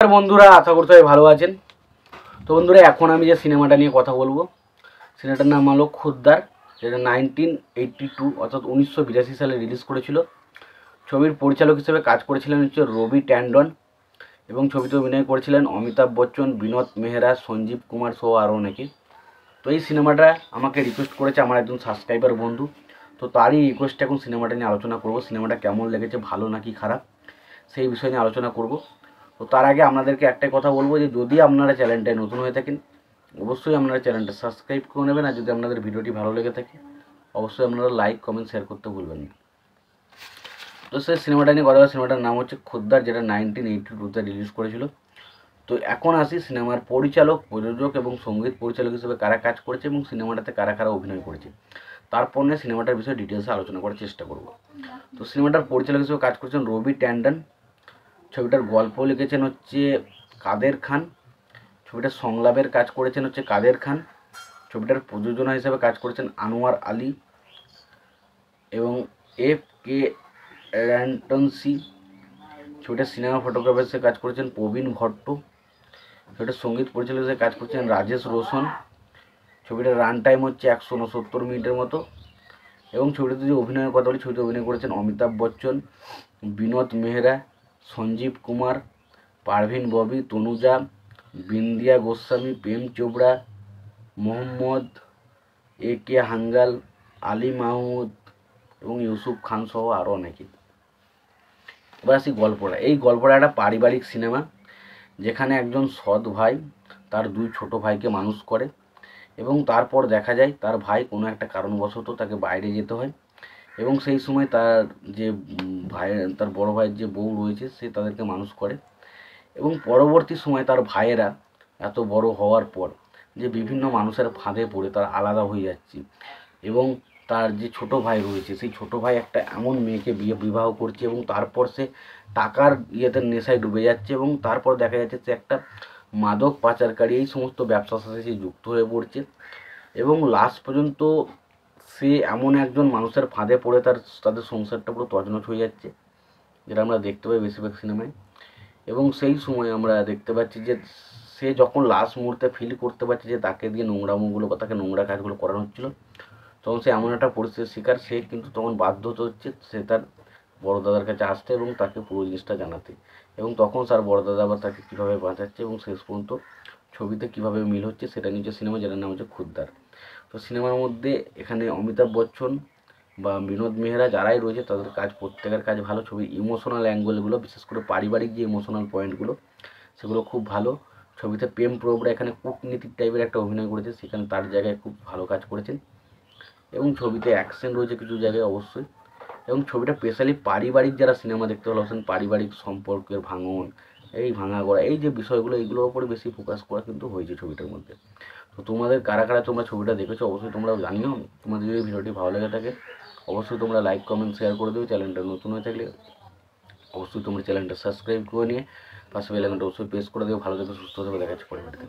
নমস্কার বন্ধুরা, আশা করছি সবাই ভালো আছেন। তো বন্ধুরা, এখন আমি যে সিনেমাটা নিয়ে কথা বলবো, সিনেমাটার নাম হলো খুদ্দার, যেটা 1982 অর্থাৎ 1982 সালে রিলিজ করেছিল। ছবির পরিচালক হিসেবে কাজ করেছিলেন হচ্ছে রবি ট্যান্ডন, এবং ছবিতে অভিনয় করেছিলেন অমিতাভ বচ্চন, বিনোদ মেহরা, সঞ্জীব কুমার সহ আরও অনেকে। তো এই সিনেমাটা আমাকে রিকোয়েস্ট করেছে আমার একজন সাবস্ক্রাইবার বন্ধু। তো তারই রিকোয়েস্টে এখন সিনেমাটা নিয়ে আলোচনা করব। সিনেমাটা কেমন লেগেছে, ভালো নাকি খারাপ, সেই বিষয় নিয়ে আলোচনা করব। তো তার আগে আপনাদেরকে একটাই কথা বলবো যে যদি আপনারা চ্যানেলটায় নতুন হয়ে থাকেন, অবশ্যই আপনারা চ্যানেলটা সাবস্ক্রাইব করে নেবেন। আর যদি আপনাদের ভিডিওটি ভালো লেগে থাকে, অবশ্যই আপনারা লাইক কমেন্ট শেয়ার করতে ভুলবেন না। তো সেই সিনেমাটা নিয়ে কথা বলা, সিনেমাটার নাম হচ্ছে খুদ্দার, যেটা 1982-তে রিলিজ করেছিল। তো এখন আসি সিনেমার পরিচালক, প্রযোজক এবং সঙ্গীত পরিচালক হিসেবে কারা কাজ করেছে এবং সিনেমাটাতে কারা কারা অভিনয় করেছে, তারপর নিয়ে সিনেমাটার বিষয়ে ডিটেলসে আলোচনা করার চেষ্টা করব। তো সিনেমাটার পরিচালক হিসেবে কাজ করেছেন রবি ট্যান্ডন। ছবিটার গল্প লিখেছেন হচ্ছে কাদের খান। ছবিটার সংলাপের কাজ করেছেন হচ্ছে কাদের খান। ছবিটার প্রযোজনা হিসেবে কাজ করেছেন আনোয়ার আলী এবং এফ কে র্যান্টনসি। ছবিটার সিনেমা ফটোগ্রাফার হিসেবে কাজ করেছেন প্রবীণ ভট্ট। ছবিটার সঙ্গীত পরিচালক হিসেবে কাজ করেছেন রাজেশ রোশন। ছবিটার রান টাইম হচ্ছে 169 মিনিটের মতো। এবং ছবিটাতে যে অভিনয়ের কথা বলি, ছবিতে অভিনয় করেছেন অমিতাভ বচ্চন, বিনোদ মেহরা, সঞ্জীব কুমার, পারভিন ববি, তনুজা, বিন্দিয়া গোস্বামী, প্রেম চোপড়া, মোহাম্মদ এ কে হাঙ্গাল, আলী মাহমুদ এবং ইউসুফ খান সহ আরও অনেকে। এবার আসি গল্পটা। এই গল্পটা একটা পারিবারিক সিনেমা, যেখানে একজন সৎ ভাই তার দুই ছোট ভাইকে মানুষ করে এবং তারপর দেখা যায় তার ভাই কোনো একটা কারণবশত তাকে বাইরে যেতে হয় এবং সেই সময় তার যে ভাই, তার বড় ভাইয়ের যে বউ রয়েছে, সে তাদেরকে মানুষ করে। এবং পরবর্তী সময় তার ভাইয়েরা এত বড় হওয়ার পর যে বিভিন্ন মানুষের ফাঁদে পড়ে তারা আলাদা হয়ে যাচ্ছে এবং তার যে ছোট ভাই রয়েছে, সেই ছোট ভাই একটা এমন মেয়েকে বিবাহ করছে এবং তারপর সে টাকার ইয়েতে নেশায় ডুবে যাচ্ছে এবং তারপর দেখা যাচ্ছে সে একটা মাদক পাচারকারী, এই সমস্ত ব্যবসার সাথে সে যুক্ত হয়ে পড়ছে এবং লাস্ট পর্যন্ত সে এমন একজন মানুষের ফাঁদে পড়ে তাদের সংসারটা পুরো তছনছ হয়ে যাচ্ছে, যেটা আমরা দেখতে পাই বেশিরভাগ সিনেমায়। এবং সেই সময় আমরা দেখতে পাচ্ছি যে সে যখন লাস্ট মুহূর্তে ফিল করতে পারছে যে তাকে দিয়ে নোংরামোগুলো বা তাকে নোংরা কাজগুলো করানো হচ্ছিলো, তখন সে এমন একটা পরিস্থিতির শিকার, সে কিন্তু তখন বাধ্য হচ্ছে সে তার বড় দাদার কাছে আসতে এবং তাকে পুরো জিনিসটা জানাতে। এবং তখন তার বড় দাদা আবার তাকে কীভাবে বাঁচাচ্ছে এবং শেষ পর্যন্ত ছবিতে কীভাবে মিল হচ্ছে, সেটা নিয়ে সিনেমা, যেটার নাম হচ্ছে খুদ্দার। তো সিনেমার মধ্যে এখানে অমিতাভ বচ্চন বা বিনোদ মেহরা যারাই রয়েছে, তাদের কাজ, প্রত্যেকের কাজ ভালো। ছবির ইমোশনাল অ্যাঙ্গেলগুলো, বিশেষ করে পারিবারিক যে ইমোশনাল পয়েন্টগুলো, সেগুলো খুব ভালো। ছবিতে প্রেম প্রভুরা এখানে কূটনীতিক টাইপের একটা অভিনয় করেছে, সেখানে তার জায়গায় খুব ভালো কাজ করেছেন। এবং ছবিতে অ্যাকশন রয়েছে কিছু জায়গায় অবশ্যই। এবং ছবিটা স্পেশালি পারিবারিক যারা সিনেমা দেখতে ভালোবাসেন, পারিবারিক সম্পর্কের ভাঙন, এই ভাঙা গড়া, এই যে বিষয়গুলো, এইগুলোর উপরে বেশি ফোকাস করা কিন্তু হয়েছে ছবিটার মধ্যে। তো তোমাদের কারা কারা তোমরা ছবিটা দেখেছো অবশ্যই তোমরা জানিও। তোমাদের যদি ভিডিওটি ভালো লেগে থাকে, অবশ্যই তোমরা লাইক কমেন্ট শেয়ার করে দেবে। চ্যানেলটা নতুন হয়ে থাকলে অবশ্যই তোমরা চ্যানেলটা সাবস্ক্রাইব করে নিয়ে পাশে বেল আইকনটা অবশ্যই প্রেস করে দেবে। ভালো থেকে সুস্থ থেকে দেখা যাচ্ছে পরিবারকে।